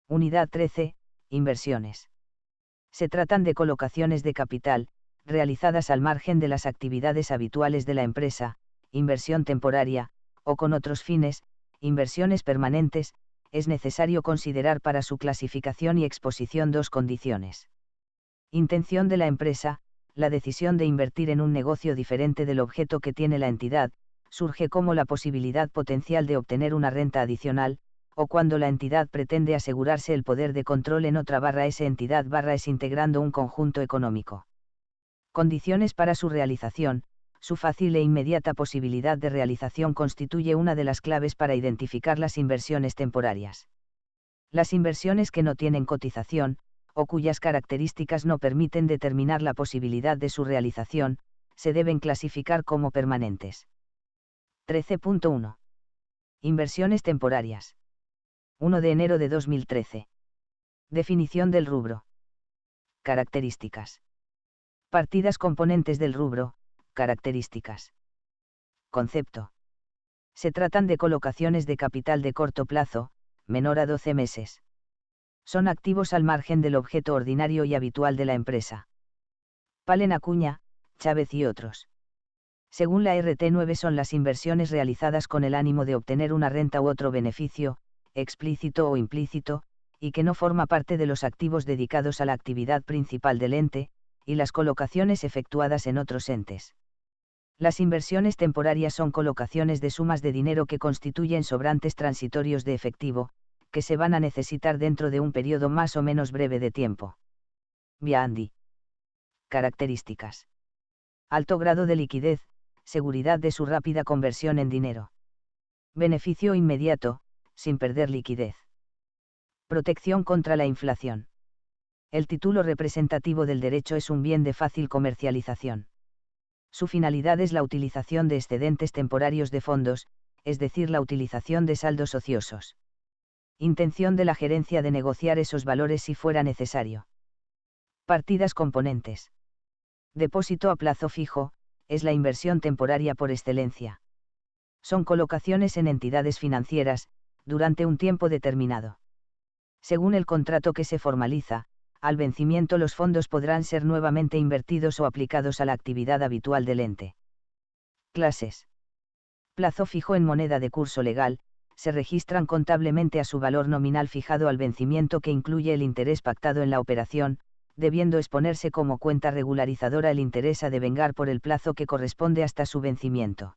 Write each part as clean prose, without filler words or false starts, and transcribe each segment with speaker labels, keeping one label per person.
Speaker 1: Unidad 13, inversiones. Se tratan de colocaciones de capital, realizadas al margen de las actividades habituales de la empresa, inversión temporaria, o con otros fines, inversiones permanentes. Es necesario considerar para su clasificación y exposición dos condiciones. Intención de la empresa. La decisión de invertir en un negocio diferente del objeto que tiene la entidad, surge como la posibilidad potencial de obtener una renta adicional, o cuando la entidad pretende asegurarse el poder de control en otra / entidad / integrando un conjunto económico. Condiciones para su realización. Su fácil e inmediata posibilidad de realización constituye una de las claves para identificar las inversiones temporarias. Las inversiones que no tienen cotización, o cuyas características no permiten determinar la posibilidad de su realización, se deben clasificar como permanentes. 13.1. Inversiones temporarias. 1 de enero de 2013. Definición del rubro. Características. Partidas componentes del rubro, características. Concepto. Se tratan de colocaciones de capital de corto plazo, menor a 12 meses. Son activos al margen del objeto ordinario y habitual de la empresa. Palen Acuña, Chávez y otros. Según la RT9 son las inversiones realizadas con el ánimo de obtener una renta u otro beneficio, explícito o implícito, y que no forma parte de los activos dedicados a la actividad principal del ente, y las colocaciones efectuadas en otros entes. Las inversiones temporarias son colocaciones de sumas de dinero que constituyen sobrantes transitorios de efectivo, que se van a necesitar dentro de un periodo más o menos breve de tiempo. Viandi. Características. Alto grado de liquidez, seguridad de su rápida conversión en dinero. Beneficio inmediato, sin perder liquidez. Protección contra la inflación. El título representativo del derecho es un bien de fácil comercialización. Su finalidad es la utilización de excedentes temporarios de fondos, es decir, la utilización de saldos ociosos. Intención de la gerencia de negociar esos valores si fuera necesario. Partidas componentes. Depósito a plazo fijo, es la inversión temporaria por excelencia. Son colocaciones en entidades financieras, durante un tiempo determinado. Según el contrato que se formaliza, al vencimiento los fondos podrán ser nuevamente invertidos o aplicados a la actividad habitual del ente. Clases. Plazo fijo en moneda de curso legal, se registran contablemente a su valor nominal fijado al vencimiento que incluye el interés pactado en la operación, debiendo exponerse como cuenta regularizadora el interés a devengar por el plazo que corresponde hasta su vencimiento.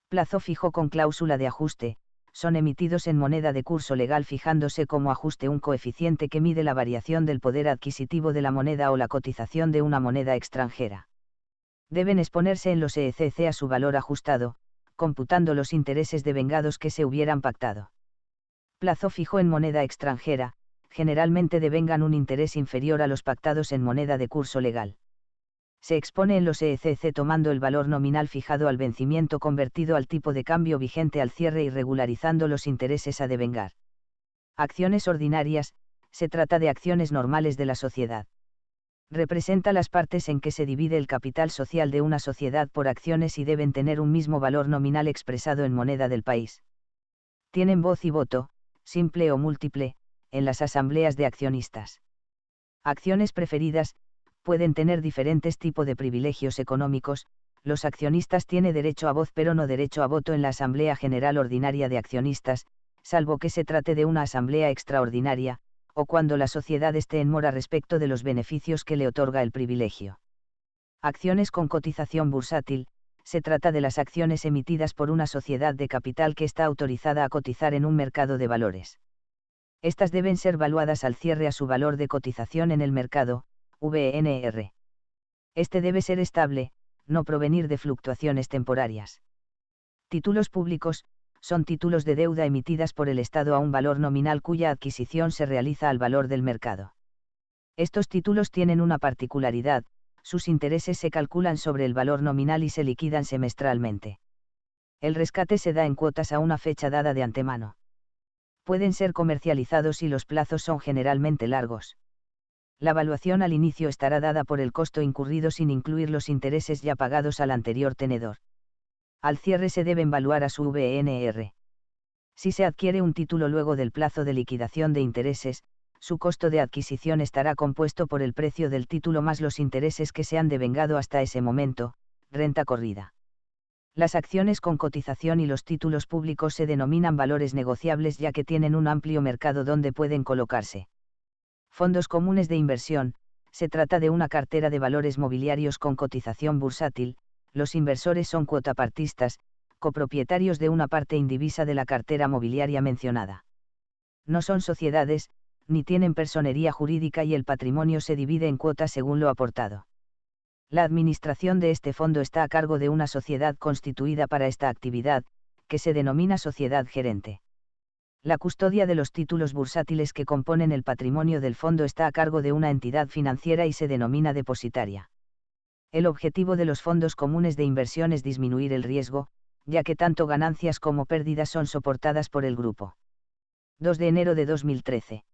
Speaker 1: Plazo fijo con cláusula de ajuste, son emitidos en moneda de curso legal fijándose como ajuste un coeficiente que mide la variación del poder adquisitivo de la moneda o la cotización de una moneda extranjera. Deben exponerse en los ECC a su valor ajustado, computando los intereses devengados que se hubieran pactado. Plazo fijo en moneda extranjera, generalmente devengan un interés inferior a los pactados en moneda de curso legal. Se expone en los ECC tomando el valor nominal fijado al vencimiento convertido al tipo de cambio vigente al cierre y regularizando los intereses a devengar. Acciones ordinarias, se trata de acciones normales de la sociedad. Representa las partes en que se divide el capital social de una sociedad por acciones y deben tener un mismo valor nominal expresado en moneda del país. Tienen voz y voto, simple o múltiple, en las asambleas de accionistas. Acciones preferidas, pueden tener diferentes tipos de privilegios económicos. Los accionistas tienen derecho a voz pero no derecho a voto en la Asamblea General Ordinaria de Accionistas, salvo que se trate de una asamblea extraordinaria, o cuando la sociedad esté en mora respecto de los beneficios que le otorga el privilegio. Acciones con cotización bursátil, se trata de las acciones emitidas por una sociedad de capital que está autorizada a cotizar en un mercado de valores. Estas deben ser valuadas al cierre a su valor de cotización en el mercado, VNR. Este debe ser estable, no provenir de fluctuaciones temporarias. Títulos públicos, son títulos de deuda emitidas por el Estado a un valor nominal cuya adquisición se realiza al valor del mercado. Estos títulos tienen una particularidad, sus intereses se calculan sobre el valor nominal y se liquidan semestralmente. El rescate se da en cuotas a una fecha dada de antemano. Pueden ser comercializados y los plazos son generalmente largos. La valuación al inicio estará dada por el costo incurrido sin incluir los intereses ya pagados al anterior tenedor. Al cierre se deben valuar a su VNR. Si se adquiere un título luego del plazo de liquidación de intereses, su costo de adquisición estará compuesto por el precio del título más los intereses que se han devengado hasta ese momento, renta corrida. Las acciones con cotización y los títulos públicos se denominan valores negociables ya que tienen un amplio mercado donde pueden colocarse. Fondos comunes de inversión: se trata de una cartera de valores mobiliarios con cotización bursátil. Los inversores son cuotapartistas, copropietarios de una parte indivisa de la cartera mobiliaria mencionada. No son sociedades, ni tienen personería jurídica y el patrimonio se divide en cuotas según lo aportado. La administración de este fondo está a cargo de una sociedad constituida para esta actividad, que se denomina sociedad gerente. La custodia de los títulos bursátiles que componen el patrimonio del fondo está a cargo de una entidad financiera y se denomina depositaria. El objetivo de los fondos comunes de inversión es disminuir el riesgo, ya que tanto ganancias como pérdidas son soportadas por el grupo. 2 de enero de 2013.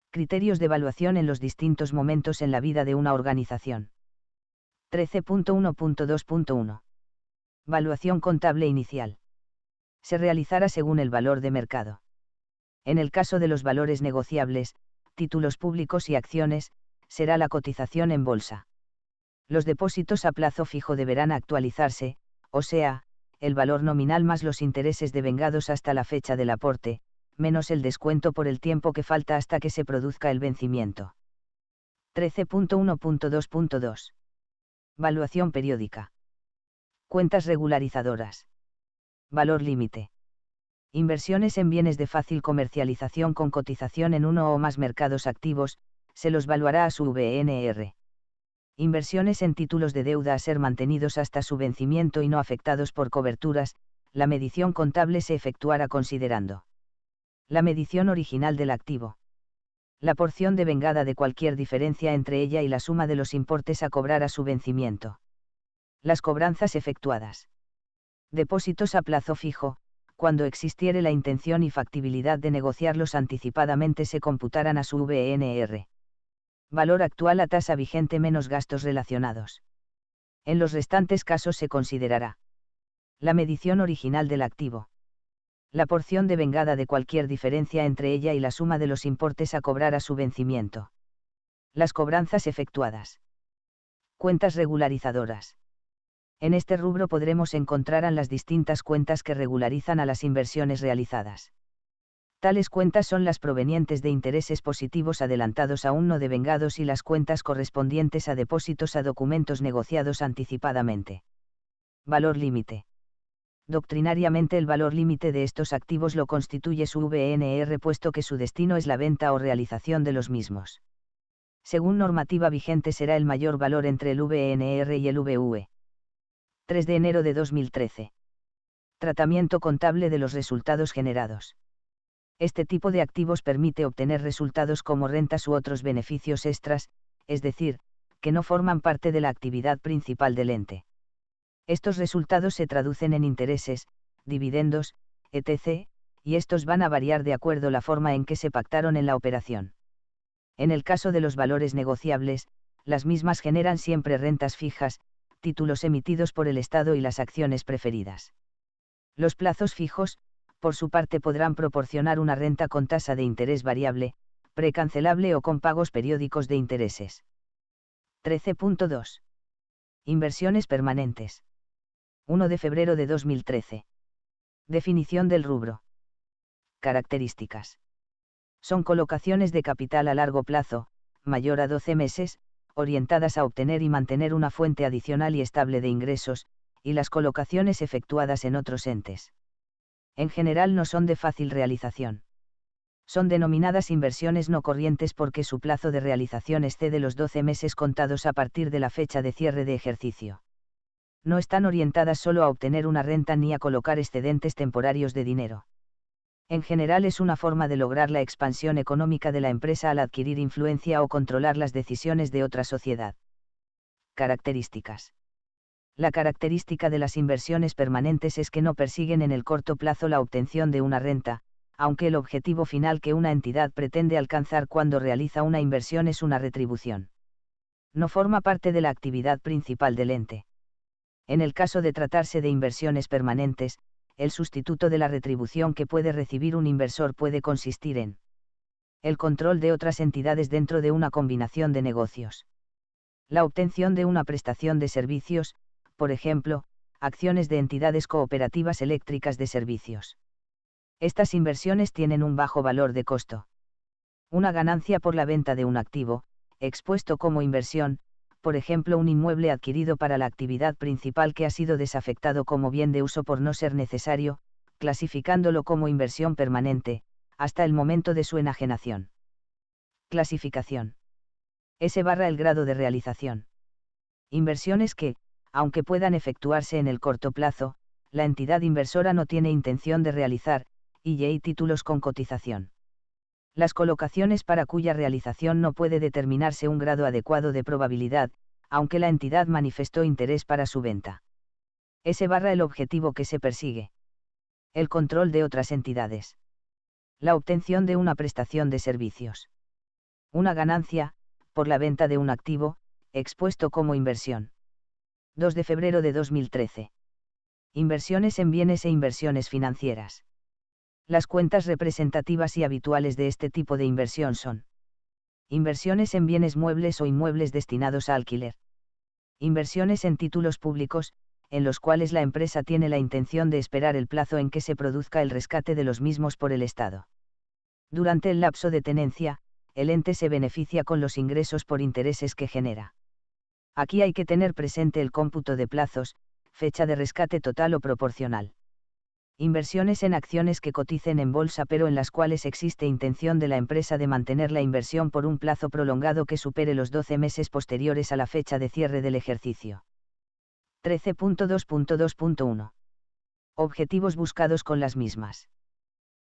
Speaker 1: Criterios de evaluación en los distintos momentos en la vida de una organización. 13.1.2.1. Valuación contable inicial. Se realizará según el valor de mercado. En el caso de los valores negociables, títulos públicos y acciones, será la cotización en bolsa. Los depósitos a plazo fijo deberán actualizarse, o sea, el valor nominal más los intereses devengados hasta la fecha del aporte, menos el descuento por el tiempo que falta hasta que se produzca el vencimiento. 13.1.2.2. Valuación periódica. Cuentas regularizadoras. Valor límite. Inversiones en bienes de fácil comercialización con cotización en uno o más mercados activos, se los valuará a su VNR. Inversiones en títulos de deuda a ser mantenidos hasta su vencimiento y no afectados por coberturas, la medición contable se efectuará considerando la medición original del activo, la porción devengada de cualquier diferencia entre ella y la suma de los importes a cobrar a su vencimiento, las cobranzas efectuadas, depósitos a plazo fijo, cuando existiere la intención y factibilidad de negociarlos anticipadamente se computarán a su VNR. Valor actual a tasa vigente menos gastos relacionados. En los restantes casos se considerará la medición original del activo, la porción devengada de cualquier diferencia entre ella y la suma de los importes a cobrar a su vencimiento, las cobranzas efectuadas. Cuentas regularizadoras. En este rubro podremos encontrar las distintas cuentas que regularizan a las inversiones realizadas. Tales cuentas son las provenientes de intereses positivos adelantados aún no devengados y las cuentas correspondientes a depósitos a documentos negociados anticipadamente. Valor límite. Doctrinariamente el valor límite de estos activos lo constituye su VNR puesto que su destino es la venta o realización de los mismos. Según normativa vigente será el mayor valor entre el VNR y el VV. 3 de enero de 2013. Tratamiento contable de los resultados generados. Este tipo de activos permite obtener resultados como rentas u otros beneficios extras, es decir, que no forman parte de la actividad principal del ente. Estos resultados se traducen en intereses, dividendos, etc., y estos van a variar de acuerdo a la forma en que se pactaron en la operación. En el caso de los valores negociables, las mismas generan siempre rentas fijas, títulos emitidos por el Estado y las acciones preferidas. Los plazos fijos, por su parte podrán proporcionar una renta con tasa de interés variable, precancelable o con pagos periódicos de intereses. 13.2. Inversiones permanentes. 1 de febrero de 2013. Definición del rubro. Características. Son colocaciones de capital a largo plazo, mayor a 12 meses, orientadas a obtener y mantener una fuente adicional y estable de ingresos, y las colocaciones efectuadas en otros entes. En general no son de fácil realización. Son denominadas inversiones no corrientes porque su plazo de realización excede los 12 meses contados a partir de la fecha de cierre de ejercicio. No están orientadas solo a obtener una renta ni a colocar excedentes temporarios de dinero. En general es una forma de lograr la expansión económica de la empresa al adquirir influencia o controlar las decisiones de otra sociedad. Características. La característica de las inversiones permanentes es que no persiguen en el corto plazo la obtención de una renta, aunque el objetivo final que una entidad pretende alcanzar cuando realiza una inversión es una retribución. No forma parte de la actividad principal del ente. En el caso de tratarse de inversiones permanentes, el sustituto de la retribución que puede recibir un inversor puede consistir en el control de otras entidades dentro de una combinación de negocios. La obtención de una prestación de servicios, por ejemplo, acciones de entidades cooperativas eléctricas de servicios. Estas inversiones tienen un bajo valor de costo. Una ganancia por la venta de un activo, expuesto como inversión, por ejemplo un inmueble adquirido para la actividad principal que ha sido desafectado como bien de uso por no ser necesario, clasificándolo como inversión permanente, hasta el momento de su enajenación. Clasificación. S/el grado de realización. Inversiones que, aunque puedan efectuarse en el corto plazo, la entidad inversora no tiene intención de realizar, y títulos con cotización. Las colocaciones para cuya realización no puede determinarse un grado adecuado de probabilidad, aunque la entidad manifestó interés para su venta. S/el objetivo que se persigue. El control de otras entidades. La obtención de una prestación de servicios. Una ganancia, por la venta de un activo, expuesto como inversión. 2 de febrero de 2013. Inversiones en bienes e inversiones financieras. Las cuentas representativas y habituales de este tipo de inversión son: inversiones en bienes muebles o inmuebles destinados a alquiler. Inversiones en títulos públicos, en los cuales la empresa tiene la intención de esperar el plazo en que se produzca el rescate de los mismos por el Estado. Durante el lapso de tenencia, el ente se beneficia con los ingresos por intereses que genera. Aquí hay que tener presente el cómputo de plazos, fecha de rescate total o proporcional. Inversiones en acciones que coticen en bolsa pero en las cuales existe intención de la empresa de mantener la inversión por un plazo prolongado que supere los 12 meses posteriores a la fecha de cierre del ejercicio. 13.2.2.1. Objetivos buscados con las mismas.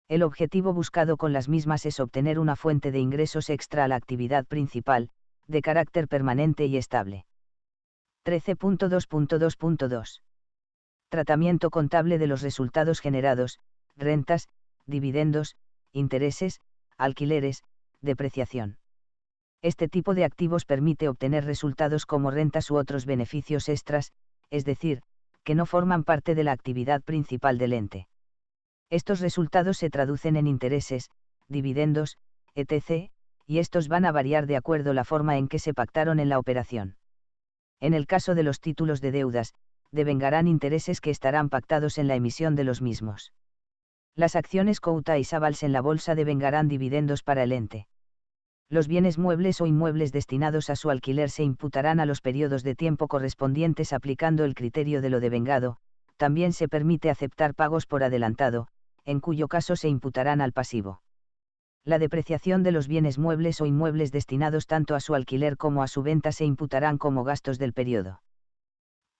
Speaker 1: El objetivo buscado con las mismas es obtener una fuente de ingresos extra a la actividad principal, de carácter permanente y estable. 13.2.2.2. Tratamiento contable de los resultados generados, rentas, dividendos, intereses, alquileres, depreciación. Este tipo de activos permite obtener resultados como rentas u otros beneficios extras, es decir, que no forman parte de la actividad principal del ente. Estos resultados se traducen en intereses, dividendos, etc., y estos van a variar de acuerdo a la forma en que se pactaron en la operación. En el caso de los títulos de deudas, devengarán intereses que estarán pactados en la emisión de los mismos. Las acciones Couta y Savalls en la bolsa devengarán dividendos para el ente. Los bienes muebles o inmuebles destinados a su alquiler se imputarán a los periodos de tiempo correspondientes aplicando el criterio de lo devengado. También se permite aceptar pagos por adelantado, en cuyo caso se imputarán al pasivo. La depreciación de los bienes muebles o inmuebles destinados tanto a su alquiler como a su venta se imputarán como gastos del periodo.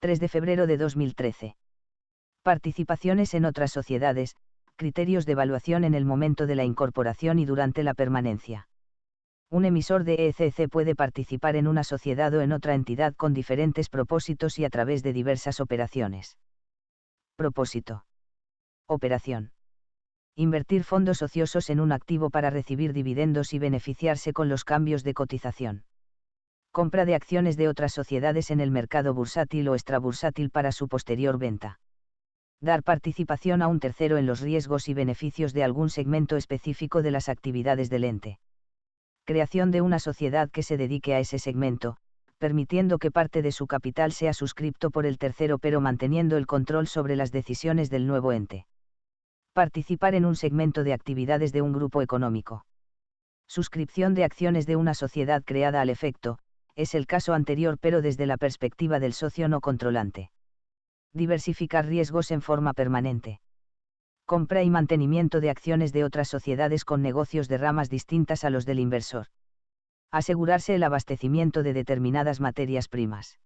Speaker 1: 3 de febrero de 2013. Participaciones en otras sociedades, criterios de evaluación en el momento de la incorporación y durante la permanencia. Un emisor de ECC puede participar en una sociedad o en otra entidad con diferentes propósitos y a través de diversas operaciones. Propósito. Operación. Invertir fondos ociosos en un activo para recibir dividendos y beneficiarse con los cambios de cotización. Compra de acciones de otras sociedades en el mercado bursátil o extrabursátil para su posterior venta. Dar participación a un tercero en los riesgos y beneficios de algún segmento específico de las actividades del ente. Creación de una sociedad que se dedique a ese segmento, permitiendo que parte de su capital sea suscripto por el tercero pero manteniendo el control sobre las decisiones del nuevo ente. Participar en un segmento de actividades de un grupo económico. Suscripción de acciones de una sociedad creada al efecto, es el caso anterior pero desde la perspectiva del socio no controlante. Diversificar riesgos en forma permanente. Compra y mantenimiento de acciones de otras sociedades con negocios de ramas distintas a los del inversor. Asegurarse el abastecimiento de determinadas materias primas.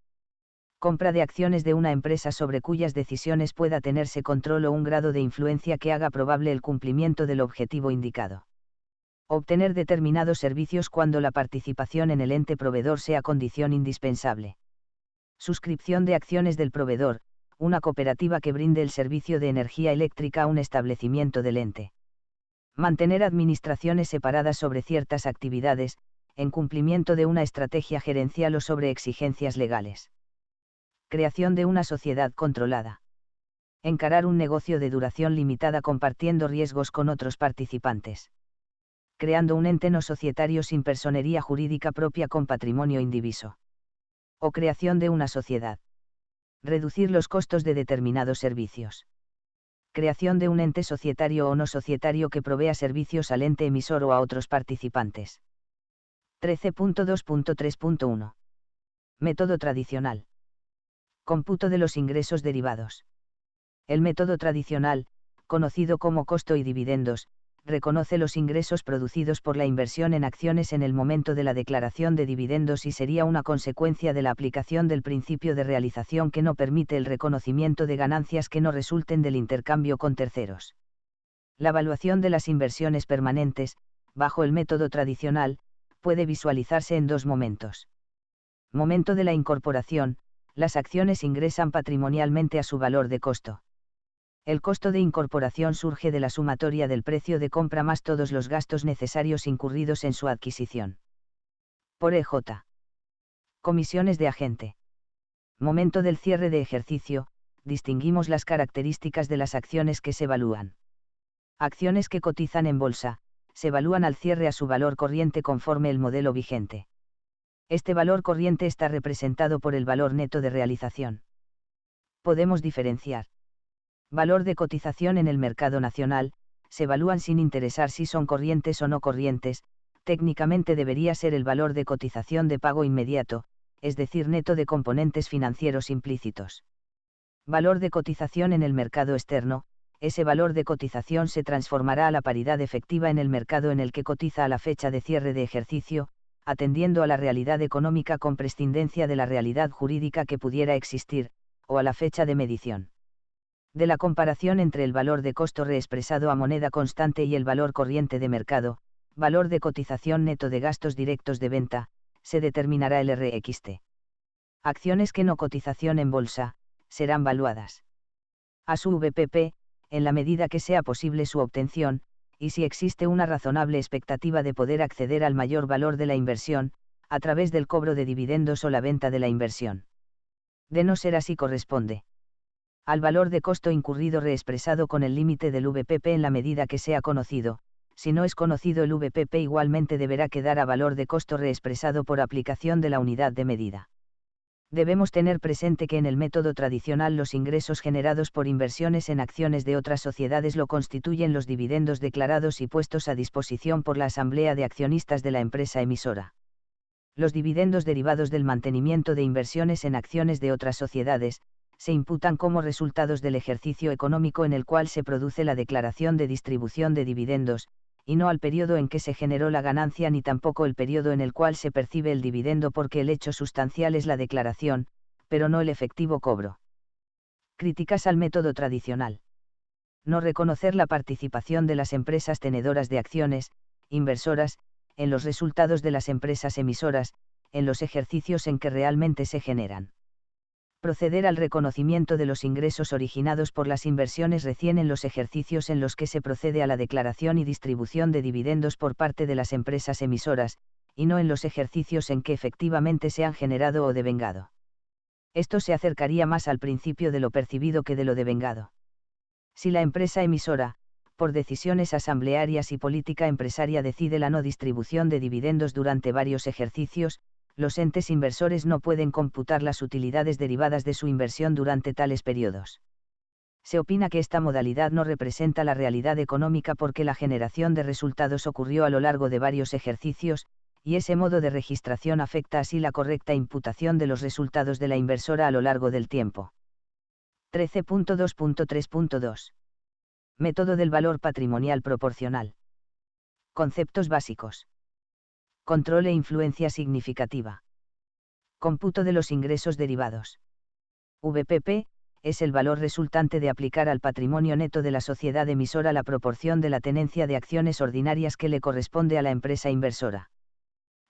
Speaker 1: Compra de acciones de una empresa sobre cuyas decisiones pueda tenerse control o un grado de influencia que haga probable el cumplimiento del objetivo indicado. Obtener determinados servicios cuando la participación en el ente proveedor sea condición indispensable. Suscripción de acciones del proveedor, una cooperativa que brinde el servicio de energía eléctrica a un establecimiento del ente. Mantener administraciones separadas sobre ciertas actividades, en cumplimiento de una estrategia gerencial o sobre exigencias legales. Creación de una sociedad controlada. Encarar un negocio de duración limitada compartiendo riesgos con otros participantes. Creando un ente no societario sin personería jurídica propia con patrimonio indiviso. O creación de una sociedad. Reducir los costos de determinados servicios. Creación de un ente societario o no societario que provea servicios al ente emisor o a otros participantes. 13.2.3.1. Método tradicional. Cómputo de los ingresos derivados. El método tradicional, conocido como costo y dividendos, reconoce los ingresos producidos por la inversión en acciones en el momento de la declaración de dividendos y sería una consecuencia de la aplicación del principio de realización que no permite el reconocimiento de ganancias que no resulten del intercambio con terceros. La evaluación de las inversiones permanentes, bajo el método tradicional, puede visualizarse en dos momentos. Momento de la incorporación, las acciones ingresan patrimonialmente a su valor de costo. El costo de incorporación surge de la sumatoria del precio de compra más todos los gastos necesarios incurridos en su adquisición. Por EJ. Comisiones de agente. Momento del cierre de ejercicio, distinguimos las características de las acciones que se evalúan. Acciones que cotizan en bolsa, se evalúan al cierre a su valor corriente conforme el modelo vigente. Este valor corriente está representado por el valor neto de realización. Podemos diferenciar. Valor de cotización en el mercado nacional, se evalúan sin interesar si son corrientes o no corrientes, técnicamente debería ser el valor de cotización de pago inmediato, es decir, neto de componentes financieros implícitos. Valor de cotización en el mercado externo, ese valor de cotización se transformará a la paridad efectiva en el mercado en el que cotiza a la fecha de cierre de ejercicio, atendiendo a la realidad económica con prescindencia de la realidad jurídica que pudiera existir, o a la fecha de medición. De la comparación entre el valor de costo reexpresado a moneda constante y el valor corriente de mercado, valor de cotización neto de gastos directos de venta, se determinará el RXT. Acciones que no cotización en bolsa, serán valuadas a su VPP, en la medida que sea posible su obtención, y si existe una razonable expectativa de poder acceder al mayor valor de la inversión, a través del cobro de dividendos o la venta de la inversión. De no ser así corresponde al valor de costo incurrido reexpresado con el límite del VPP en la medida que sea conocido. Si no es conocido el VPP igualmente deberá quedar a valor de costo reexpresado por aplicación de la unidad de medida. Debemos tener presente que en el método tradicional los ingresos generados por inversiones en acciones de otras sociedades lo constituyen los dividendos declarados y puestos a disposición por la asamblea de accionistas de la empresa emisora. Los dividendos derivados del mantenimiento de inversiones en acciones de otras sociedades, se imputan como resultados del ejercicio económico en el cual se produce la declaración de distribución de dividendos, y no al periodo en que se generó la ganancia ni tampoco el periodo en el cual se percibe el dividendo porque el hecho sustancial es la declaración, pero no el efectivo cobro. Críticas al método tradicional. No reconocer la participación de las empresas tenedoras de acciones, inversoras, en los resultados de las empresas emisoras, en los ejercicios en que realmente se generan. Proceder al reconocimiento de los ingresos originados por las inversiones recién en los ejercicios en los que se procede a la declaración y distribución de dividendos por parte de las empresas emisoras, y no en los ejercicios en que efectivamente se han generado o devengado. Esto se acercaría más al principio de lo percibido que de lo devengado. Si la empresa emisora, por decisiones asamblearias y política empresaria decide la no distribución de dividendos durante varios ejercicios, los entes inversores no pueden computar las utilidades derivadas de su inversión durante tales periodos. Se opina que esta modalidad no representa la realidad económica porque la generación de resultados ocurrió a lo largo de varios ejercicios, y ese modo de registración afecta así la correcta imputación de los resultados de la inversora a lo largo del tiempo. 13.2.3.2. Método del valor patrimonial proporcional. Conceptos básicos. Control e influencia significativa. Cómputo de los ingresos derivados. VPP, es el valor resultante de aplicar al patrimonio neto de la sociedad emisora la proporción de la tenencia de acciones ordinarias que le corresponde a la empresa inversora.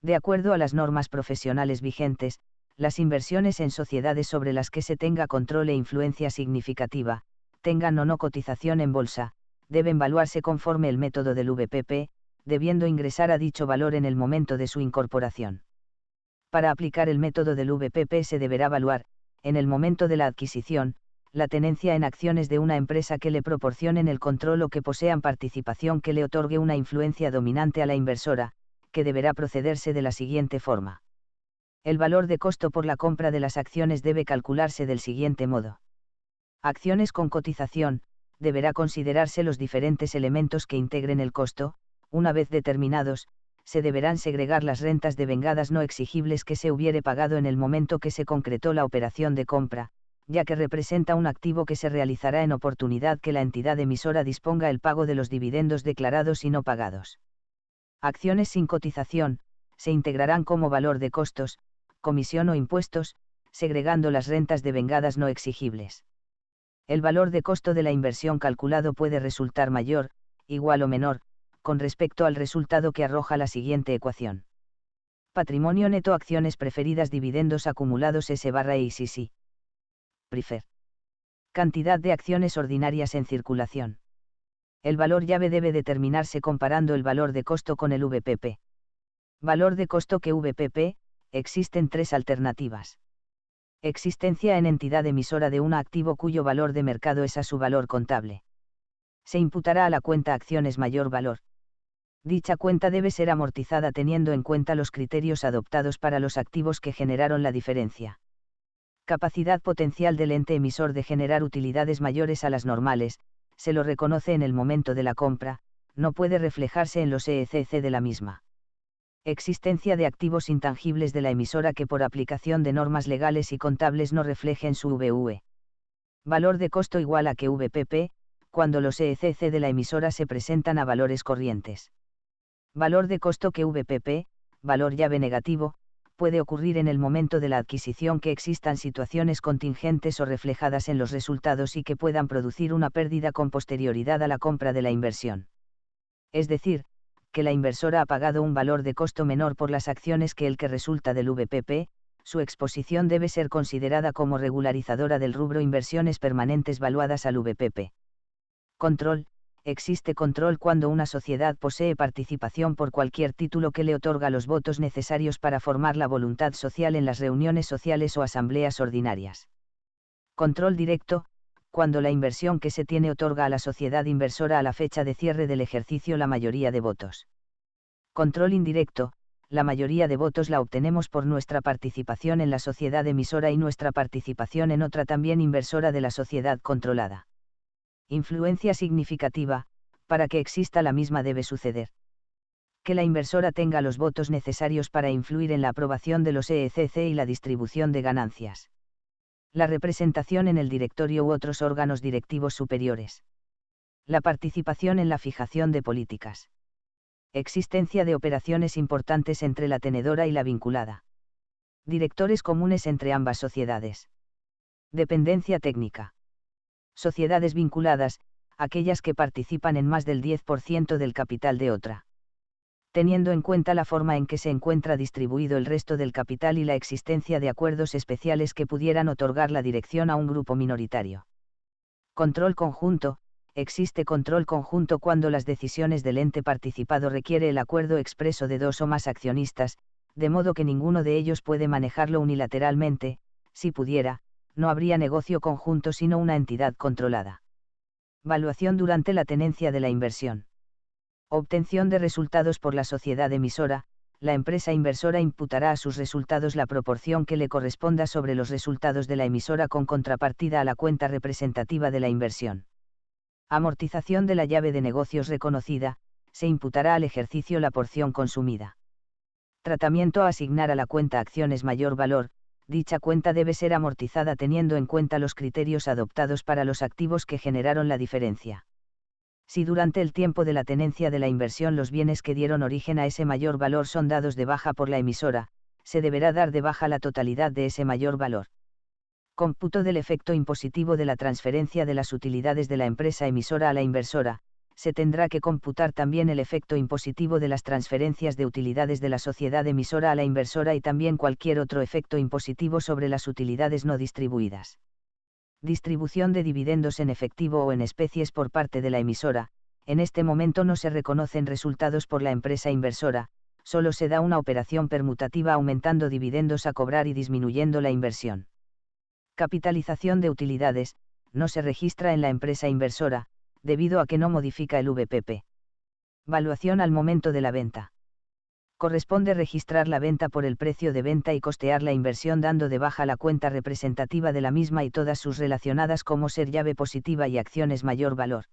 Speaker 1: De acuerdo a las normas profesionales vigentes, las inversiones en sociedades sobre las que se tenga control e influencia significativa, tengan o no cotización en bolsa, deben valuarse conforme el método del VPP, debiendo ingresar a dicho valor en el momento de su incorporación. Para aplicar el método del VPP se deberá valuar, en el momento de la adquisición, la tenencia en acciones de una empresa que le proporcionen el control o que posean participación que le otorgue una influencia dominante a la inversora, que deberá procederse de la siguiente forma. El valor de costo por la compra de las acciones debe calcularse del siguiente modo. Acciones con cotización, deberá considerarse los diferentes elementos que integren el costo, una vez determinados, se deberán segregar las rentas devengadas no exigibles que se hubiere pagado en el momento que se concretó la operación de compra, ya que representa un activo que se realizará en oportunidad que la entidad emisora disponga el pago de los dividendos declarados y no pagados. Acciones sin cotización, se integrarán como valor de costos, comisión o impuestos, segregando las rentas devengadas no exigibles. El valor de costo de la inversión calculado puede resultar mayor, igual o menor, con respecto al resultado que arroja la siguiente ecuación. Patrimonio neto, acciones preferidas, dividendos acumulados S/ICC. Prefer. Cantidad de acciones ordinarias en circulación. El valor llave debe determinarse comparando el valor de costo con el VPP. Valor de costo que VPP, existen tres alternativas. Existencia en entidad emisora de un activo cuyo valor de mercado es a su valor contable. Se imputará a la cuenta acciones mayor valor. Dicha cuenta debe ser amortizada teniendo en cuenta los criterios adoptados para los activos que generaron la diferencia. Capacidad potencial del ente emisor de generar utilidades mayores a las normales, se lo reconoce en el momento de la compra, no puede reflejarse en los EECC de la misma. Existencia de activos intangibles de la emisora que por aplicación de normas legales y contables no reflejen su VV. Valor de costo igual a que VPP, cuando los EECC de la emisora se presentan a valores corrientes. Valor de costo que VPP, valor llave negativo, puede ocurrir en el momento de la adquisición que existan situaciones contingentes o reflejadas en los resultados y que puedan producir una pérdida con posterioridad a la compra de la inversión. Es decir, que la inversora ha pagado un valor de costo menor por las acciones que el que resulta del VPP, su exposición debe ser considerada como regularizadora del rubro inversiones permanentes valuadas al VPP. Control. Existe control cuando una sociedad posee participación por cualquier título que le otorga los votos necesarios para formar la voluntad social en las reuniones sociales o asambleas ordinarias. Control directo, cuando la inversión que se tiene otorga a la sociedad inversora a la fecha de cierre del ejercicio la mayoría de votos. Control indirecto, la mayoría de votos la obtenemos por nuestra participación en la sociedad emisora y nuestra participación en otra también inversora de la sociedad controlada. Influencia significativa, para que exista la misma debe suceder. Que la inversora tenga los votos necesarios para influir en la aprobación de los EECC y la distribución de ganancias. La representación en el directorio u otros órganos directivos superiores. La participación en la fijación de políticas. Existencia de operaciones importantes entre la tenedora y la vinculada. Directores comunes entre ambas sociedades. Dependencia técnica. Sociedades vinculadas, aquellas que participan en más del 10% del capital de otra. Teniendo en cuenta la forma en que se encuentra distribuido el resto del capital y la existencia de acuerdos especiales que pudieran otorgar la dirección a un grupo minoritario. Control conjunto. Existe control conjunto cuando las decisiones del ente participado requiere el acuerdo expreso de dos o más accionistas, de modo que ninguno de ellos puede manejarlo unilateralmente. Si pudiera, no habría negocio conjunto sino una entidad controlada. Valuación durante la tenencia de la inversión. Obtención de resultados por la sociedad emisora, la empresa inversora imputará a sus resultados la proporción que le corresponda sobre los resultados de la emisora con contrapartida a la cuenta representativa de la inversión. Amortización de la llave de negocios reconocida, se imputará al ejercicio la porción consumida. Tratamiento a asignar a la cuenta acciones mayor valor. Dicha cuenta debe ser amortizada teniendo en cuenta los criterios adoptados para los activos que generaron la diferencia. Si durante el tiempo de la tenencia de la inversión los bienes que dieron origen a ese mayor valor son dados de baja por la emisora, se deberá dar de baja la totalidad de ese mayor valor. Cómputo del efecto impositivo de la transferencia de las utilidades de la empresa emisora a la inversora. Se tendrá que computar también el efecto impositivo de las transferencias de utilidades de la sociedad emisora a la inversora y también cualquier otro efecto impositivo sobre las utilidades no distribuidas. Distribución de dividendos en efectivo o en especies por parte de la emisora. En este momento no se reconocen resultados por la empresa inversora, solo se da una operación permutativa aumentando dividendos a cobrar y disminuyendo la inversión. Capitalización de utilidades. no se registra en la empresa inversora, debido a que no modifica el VPP. Valuación al momento de la venta. Corresponde registrar la venta por el precio de venta y costear la inversión dando de baja la cuenta representativa de la misma y todas sus relacionadas como ser llave positiva y acciones mayor valor.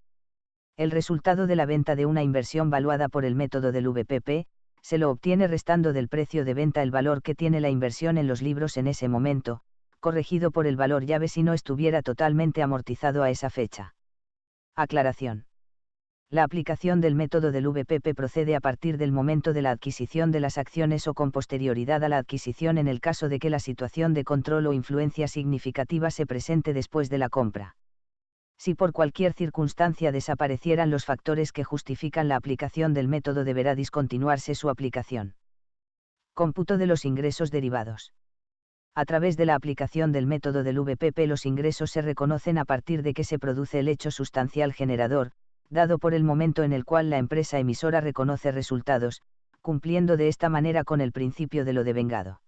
Speaker 1: El resultado de la venta de una inversión valuada por el método del VPP, se lo obtiene restando del precio de venta el valor que tiene la inversión en los libros en ese momento, corregido por el valor llave si no estuviera totalmente amortizado a esa fecha. Aclaración. La aplicación del método del VPP procede a partir del momento de la adquisición de las acciones o con posterioridad a la adquisición en el caso de que la situación de control o influencia significativa se presente después de la compra. Si por cualquier circunstancia desaparecieran los factores que justifican la aplicación del método, deberá discontinuarse su aplicación. Cómputo de los ingresos derivados. A través de la aplicación del método del VPP, los ingresos se reconocen a partir de que se produce el hecho sustancial generador, dado por el momento en el cual la empresa emisora reconoce resultados, cumpliendo de esta manera con el principio de lo devengado.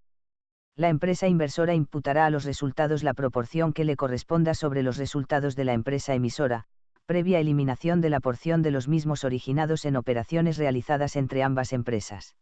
Speaker 1: La empresa inversora imputará a los resultados la proporción que le corresponda sobre los resultados de la empresa emisora, previa eliminación de la porción de los mismos originados en operaciones realizadas entre ambas empresas.